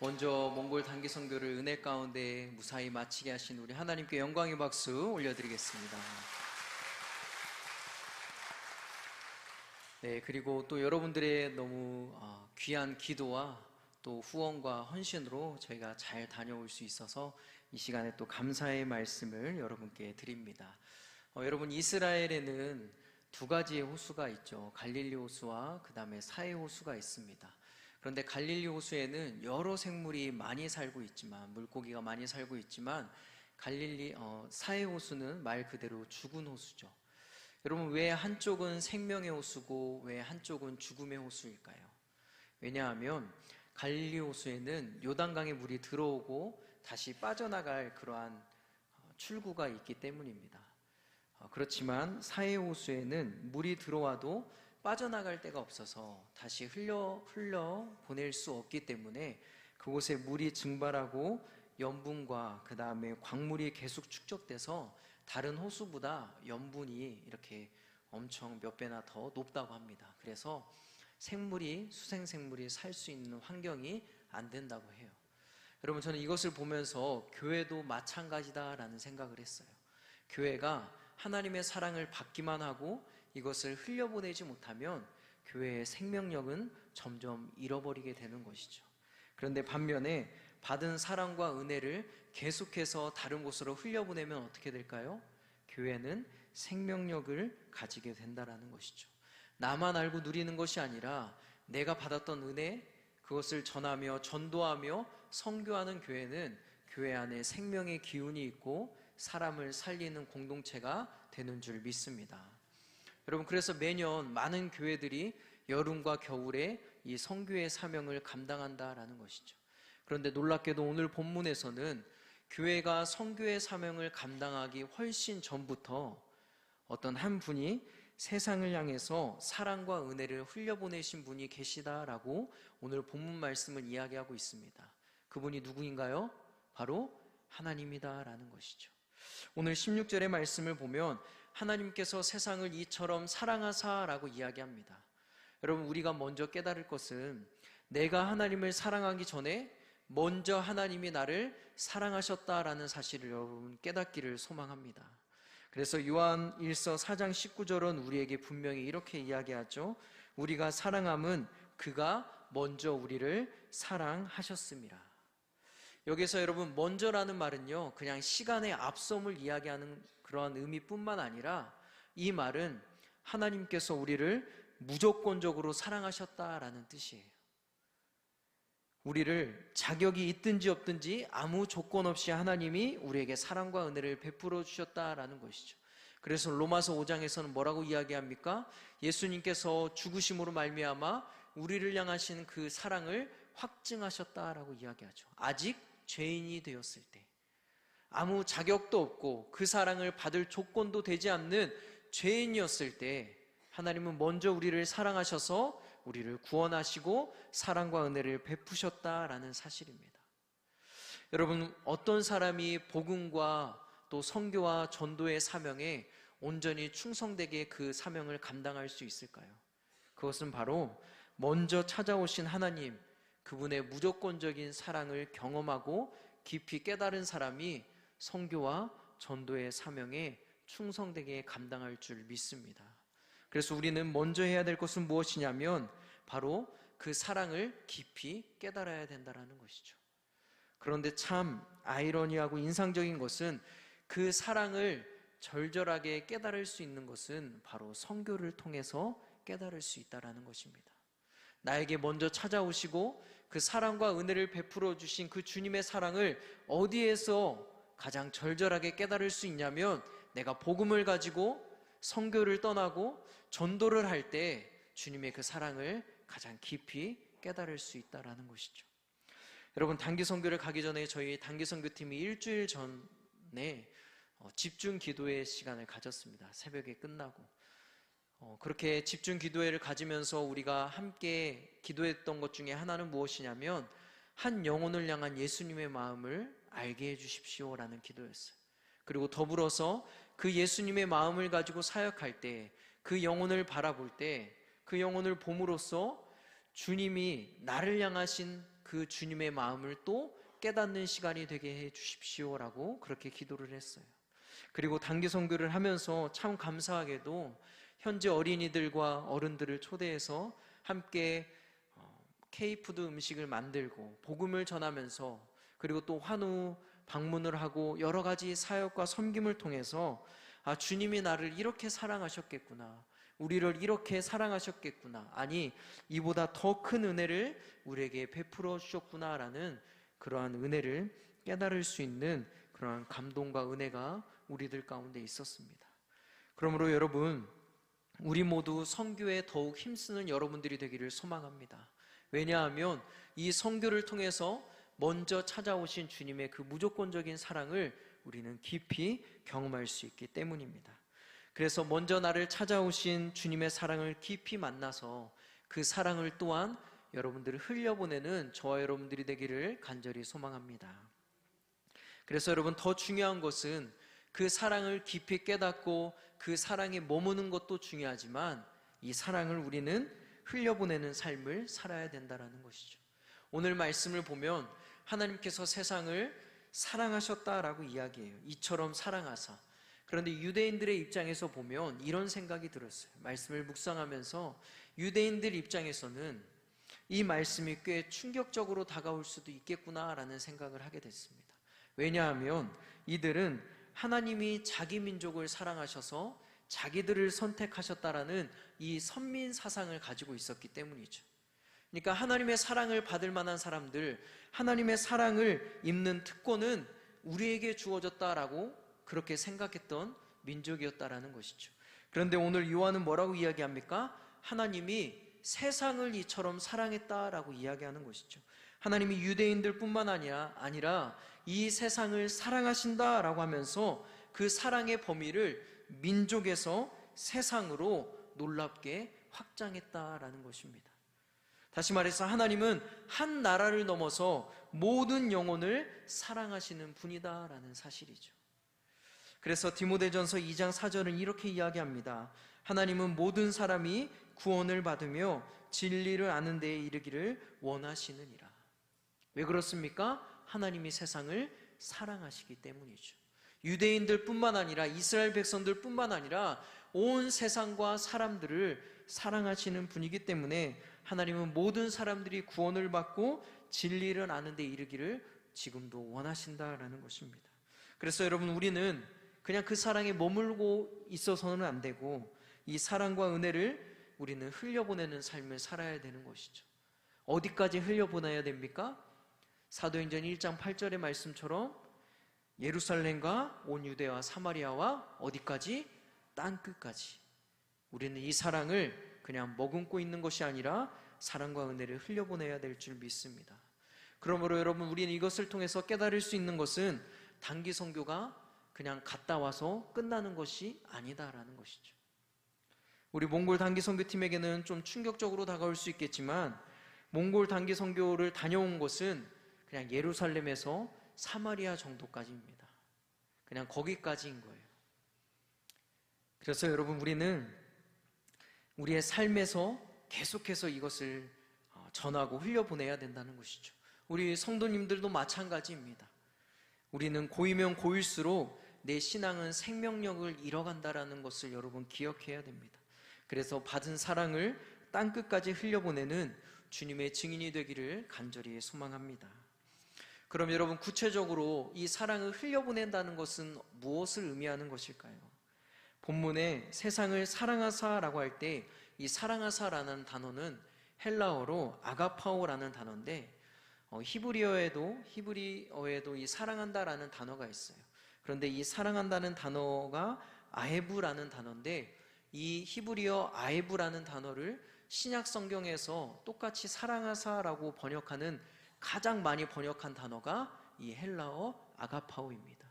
먼저 몽골 단기 선교를 은혜 가운데 무사히 마치게 하신 우리 하나님께 영광의 박수 올려드리겠습니다. 네, 그리고 또 여러분들의 너무 귀한 기도와 또 후원과 헌신으로 저희가 잘 다녀올 수 있어서 이 시간에 또 감사의 말씀을 여러분께 드립니다. 여러분, 이스라엘에는 두 가지의 호수가 있죠. 갈릴리 호수와 그 다음에 사해 호수가 있습니다. 그런데 갈릴리 호수에는 여러 생물이 많이 살고 있지만, 물고기가 많이 살고 있지만, 사해 호수는 말 그대로 죽은 호수죠. 여러분, 왜 한쪽은 생명의 호수고 왜 한쪽은 죽음의 호수일까요? 왜냐하면 갈릴리 호수에는 요단강의 물이 들어오고 다시 빠져나갈 그러한 출구가 있기 때문입니다. 그렇지만 사해 호수에는 물이 들어와도 빠져나갈 데가 없어서 다시 흘려 보낼 수 없기 때문에 그곳에 물이 증발하고 염분과 그 다음에 광물이 계속 축적돼서 다른 호수보다 염분이 이렇게 엄청 몇 배나 더 높다고 합니다. 그래서 수생생물이 살 수 있는 환경이 안 된다고 해요. 여러분, 저는 이것을 보면서 교회도 마찬가지다라는 생각을 했어요. 교회가 하나님의 사랑을 받기만 하고 이것을 흘려보내지 못하면 교회의 생명력은 점점 잃어버리게 되는 것이죠. 그런데 반면에 받은 사랑과 은혜를 계속해서 다른 곳으로 흘려보내면 어떻게 될까요? 교회는 생명력을 가지게 된다는 것이죠. 나만 알고 누리는 것이 아니라 내가 받았던 은혜, 그것을 전하며 전도하며 선교하는 교회는 교회 안에 생명의 기운이 있고 사람을 살리는 공동체가 되는 줄 믿습니다. 여러분, 그래서 매년 많은 교회들이 여름과 겨울에 이 선교의 사명을 감당한다라는 것이죠. 그런데 놀랍게도 오늘 본문에서는 교회가 선교의 사명을 감당하기 훨씬 전부터 어떤 한 분이 세상을 향해서 사랑과 은혜를 흘려보내신 분이 계시다라고 오늘 본문 말씀을 이야기하고 있습니다. 그분이 누구인가요? 바로 하나님이다라는 것이죠. 오늘 16절의 말씀을 보면 하나님께서 세상을 이처럼 사랑하사라고 이야기합니다. 여러분, 우리가 먼저 깨달을 것은 내가 하나님을 사랑하기 전에 먼저 하나님이 나를 사랑하셨다라는 사실을 여러분 깨닫기를 소망합니다. 그래서 요한 1서 4장 19절은 우리에게 분명히 이렇게 이야기하죠. 우리가 사랑함은 그가 먼저 우리를 사랑하셨습니다. 여기서 여러분, 먼저라는 말은요, 그냥 시간의 앞섬을 이야기하는 그러한 의미뿐만 아니라 이 말은 하나님께서 우리를 무조건적으로 사랑하셨다라는 뜻이에요. 우리를 자격이 있든지 없든지 아무 조건 없이 하나님이 우리에게 사랑과 은혜를 베풀어 주셨다라는 것이죠. 그래서 로마서 5장에서는 뭐라고 이야기합니까? 예수님께서 죽으심으로 말미암아 우리를 향하신 그 사랑을 확증하셨다라고 이야기하죠. 아직 죄인이 되었을 때, 아무 자격도 없고 그 사랑을 받을 조건도 되지 않는 죄인이었을 때 하나님은 먼저 우리를 사랑하셔서 우리를 구원하시고 사랑과 은혜를 베푸셨다라는 사실입니다. 여러분, 어떤 사람이 복음과 또 선교와 전도의 사명에 온전히 충성되게 그 사명을 감당할 수 있을까요? 그것은 바로 먼저 찾아오신 하나님, 그분의 무조건적인 사랑을 경험하고 깊이 깨달은 사람이 선교와 전도의 사명에 충성되게 감당할 줄 믿습니다. 그래서 우리는 먼저 해야 될 것은 무엇이냐면 바로 그 사랑을 깊이 깨달아야 된다는 것이죠. 그런데 참 아이러니하고 인상적인 것은 그 사랑을 절절하게 깨달을 수 있는 것은 바로 선교를 통해서 깨달을 수 있다는 것입니다. 나에게 먼저 찾아오시고 그 사랑과 은혜를 베풀어 주신 그 주님의 사랑을 어디에서 가장 절절하게 깨달을 수 있냐면 내가 복음을 가지고 선교를 떠나고 전도를 할 때 주님의 그 사랑을 가장 깊이 깨달을 수 있다는 것이죠. 여러분, 단기 선교를 가기 전에 저희 단기 선교팀이 일주일 전에 집중 기도의 시간을 가졌습니다. 새벽에 끝나고 그렇게 집중 기도회를 가지면서 우리가 함께 기도했던 것 중에 하나는 무엇이냐면 한 영혼을 향한 예수님의 마음을 알게 해주십시오라는 기도였어요. 그리고 더불어서 그 예수님의 마음을 가지고 사역할 때, 그 영혼을 바라볼 때, 그 영혼을 봄으로써 주님이 나를 향하신 그 주님의 마음을 또 깨닫는 시간이 되게 해 주십시오라고 그렇게 기도를 했어요. 그리고 단기 선교를 하면서 참 감사하게도 현지 어린이들과 어른들을 초대해서 함께 K푸드 음식을 만들고 복음을 전하면서, 그리고 또 환우 방문을 하고 여러 가지 사역과 섬김을 통해서 주님이 나를 이렇게 사랑하셨겠구나, 우리를 이렇게 사랑하셨겠구나, 아니 이보다 더 큰 은혜를 우리에게 베풀어 주셨구나라는 그러한 은혜를 깨달을 수 있는 그러한 감동과 은혜가 우리들 가운데 있었습니다. 그러므로 여러분, 우리 모두 선교에 더욱 힘쓰는 여러분들이 되기를 소망합니다. 왜냐하면 이 선교를 통해서 먼저 찾아오신 주님의 그 무조건적인 사랑을 우리는 깊이 경험할 수 있기 때문입니다. 그래서 먼저 나를 찾아오신 주님의 사랑을 깊이 만나서 그 사랑을 또한 여러분들을 흘려보내는 저와 여러분들이 되기를 간절히 소망합니다. 그래서 여러분, 더 중요한 것은 그 사랑을 깊이 깨닫고 그 사랑에 머무는 것도 중요하지만 이 사랑을 우리는 흘려보내는 삶을 살아야 된다는 것이죠. 오늘 말씀을 보면 하나님께서 세상을 사랑하셨다라고 이야기해요. 이처럼 사랑하사. 그런데 유대인들의 입장에서 보면 이런 생각이 들었어요. 말씀을 묵상하면서 유대인들 입장에서는 이 말씀이 꽤 충격적으로 다가올 수도 있겠구나라는 생각을 하게 됐습니다. 왜냐하면 이들은 하나님이 자기 민족을 사랑하셔서 자기들을 선택하셨다라는 이 선민 사상을 가지고 있었기 때문이죠. 그러니까 하나님의 사랑을 받을 만한 사람들, 하나님의 사랑을 입는 특권은 우리에게 주어졌다라고 그렇게 생각했던 민족이었다라는 것이죠. 그런데 오늘 요한은 뭐라고 이야기합니까? 하나님이 세상을 이처럼 사랑했다라고 이야기하는 것이죠. 하나님이 유대인들 뿐만 아니라 이 세상을 사랑하신다라고 하면서 그 사랑의 범위를 민족에서 세상으로 놀랍게 확장했다라는 것입니다. 다시 말해서 하나님은 한 나라를 넘어서 모든 영혼을 사랑하시는 분이다라는 사실이죠. 그래서 디모데전서 2장 4절은 이렇게 이야기합니다. 하나님은 모든 사람이 구원을 받으며 진리를 아는 데에 이르기를 원하시느니라. 왜 그렇습니까? 하나님이 세상을 사랑하시기 때문이죠. 유대인들 뿐만 아니라 이스라엘 백성들 뿐만 아니라 온 세상과 사람들을 사랑하시는 분이기 때문에 하나님은 모든 사람들이 구원을 받고 진리를 아는 데 이르기를 지금도 원하신다라는 것입니다. 그래서 여러분, 우리는 그냥 그 사랑에 머물고 있어서는 안 되고 이 사랑과 은혜를 우리는 흘려보내는 삶을 살아야 되는 것이죠. 어디까지 흘려보내야 됩니까? 사도행전 1장 8절의 말씀처럼 예루살렘과 온 유대와 사마리아와 어디까지? 땅끝까지. 우리는 이 사랑을 그냥 머금고 있는 것이 아니라 사랑과 은혜를 흘려보내야 될 줄 믿습니다. 그러므로 여러분, 우리는 이것을 통해서 깨달을 수 있는 것은 단기 선교가 그냥 갔다 와서 끝나는 것이 아니다라는 것이죠. 우리 몽골 단기 선교팀에게는 좀 충격적으로 다가올 수 있겠지만 몽골 단기 선교를 다녀온 곳은 그냥 예루살렘에서 사마리아 정도까지입니다. 그냥 거기까지인 거예요. 그래서 여러분, 우리는 우리의 삶에서 계속해서 이것을 전하고 흘려보내야 된다는 것이죠. 우리 성도님들도 마찬가지입니다. 우리는 고이면 고일수록 내 신앙은 생명력을 잃어간다는 것을 여러분 기억해야 됩니다. 그래서 받은 사랑을 땅끝까지 흘려보내는 주님의 증인이 되기를 간절히 소망합니다. 그럼 여러분, 구체적으로 이 사랑을 흘려보낸다는 것은 무엇을 의미하는 것일까요? 본문에 세상을 사랑하사라고 할 때 이 사랑하사라는 단어는 헬라어로 아가파오라는 단어인데 히브리어에도 이 사랑한다라는 단어가 있어요. 그런데 이 사랑한다는 단어가 아헤브라는 단어인데 이 히브리어 아헤브라는 단어를 신약 성경에서 똑같이 사랑하사라고 번역하는 가장 많이 번역한 단어가 이 헬라어 아가파오입니다.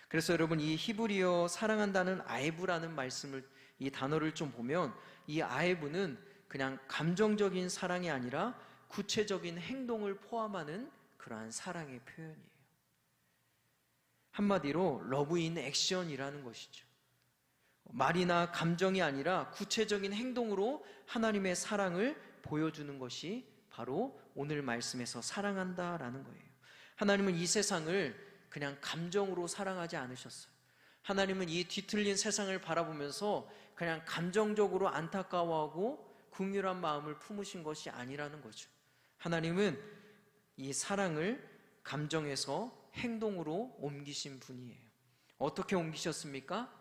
그래서 여러분, 이 히브리어 사랑한다는 아헤브라는 말씀을, 이 단어를 좀 보면 이 아헤브는 그냥 감정적인 사랑이 아니라 구체적인 행동을 포함하는 그러한 사랑의 표현이에요. 한마디로 러브 인 액션이라는 것이죠. 말이나 감정이 아니라 구체적인 행동으로 하나님의 사랑을 보여주는 것이 바로 오늘 말씀에서 사랑한다라는 거예요. 하나님은 이 세상을 그냥 감정으로 사랑하지 않으셨어요. 하나님은 이 뒤틀린 세상을 바라보면서 그냥 감정적으로 안타까워하고 긍휼한 마음을 품으신 것이 아니라는 거죠. 하나님은 이 사랑을 감정에서 행동으로 옮기신 분이에요. 어떻게 옮기셨습니까?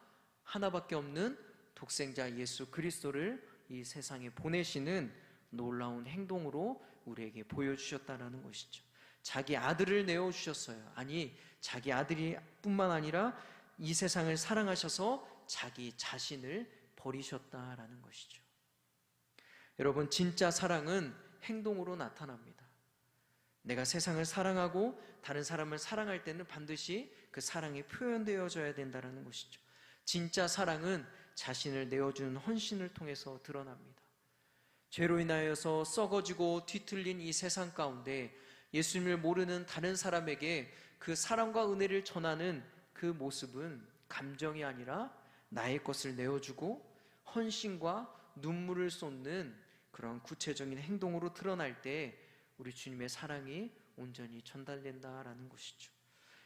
하나밖에 없는 독생자 예수 그리스도를 이 세상에 보내시는 놀라운 행동으로 우리에게 보여주셨다는 것이죠. 자기 아들을 내어주셨어요. 아니, 자기 아들이 뿐만 아니라 이 세상을 사랑하셔서 자기 자신을 버리셨다라는 것이죠. 여러분, 진짜 사랑은 행동으로 나타납니다. 내가 세상을 사랑하고 다른 사람을 사랑할 때는 반드시 그 사랑이 표현되어져야 된다는 것이죠. 진짜 사랑은 자신을 내어주는 헌신을 통해서 드러납니다. 죄로 인하여서 썩어지고 뒤틀린 이 세상 가운데 예수님을 모르는 다른 사람에게 그 사랑과 은혜를 전하는 그 모습은 감정이 아니라 나의 것을 내어주고 헌신과 눈물을 쏟는 그런 구체적인 행동으로 드러날 때 우리 주님의 사랑이 온전히 전달된다라는 것이죠.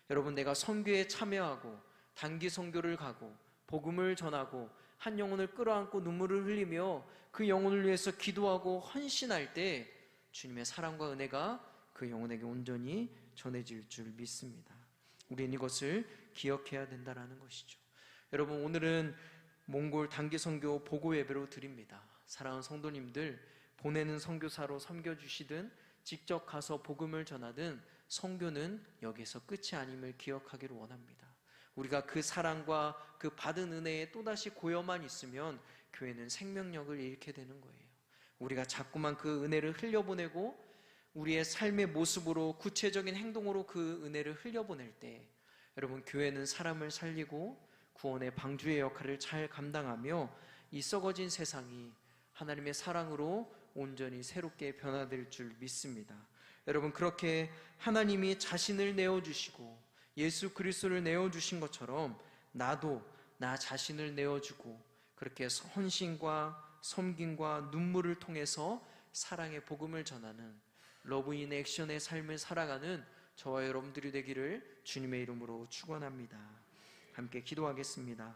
여러분, 내가 선교에 참여하고 단기 선교를 가고 복음을 전하고 한 영혼을 끌어안고 눈물을 흘리며 그 영혼을 위해서 기도하고 헌신할 때 주님의 사랑과 은혜가 그 영혼에게 온전히 전해질 줄 믿습니다. 우리는 이것을 기억해야 된다는 것이죠. 여러분, 오늘은 몽골 단기 선교 보고 예배로 드립니다. 사랑하는 성도님들, 보내는 선교사로 섬겨주시든 직접 가서 복음을 전하든 선교는 여기서 끝이 아님을 기억하기를 원합니다. 우리가 그 사랑과 그 받은 은혜에 또다시 고여만 있으면 교회는 생명력을 잃게 되는 거예요. 우리가 자꾸만 그 은혜를 흘려보내고 우리의 삶의 모습으로 구체적인 행동으로 그 은혜를 흘려보낼 때 여러분, 교회는 사람을 살리고 구원의 방주의 역할을 잘 감당하며 이 썩어진 세상이 하나님의 사랑으로 온전히 새롭게 변화될 줄 믿습니다. 여러분, 그렇게 하나님이 자신을 내어주시고 예수 그리스도를 내어주신 것처럼 나도 나 자신을 내어주고 그렇게 헌신과 섬김과 눈물을 통해서 사랑의 복음을 전하는 러브 인 액션의 삶을 살아가는 저와 여러분들이 되기를 주님의 이름으로 축원합니다. 함께 기도하겠습니다.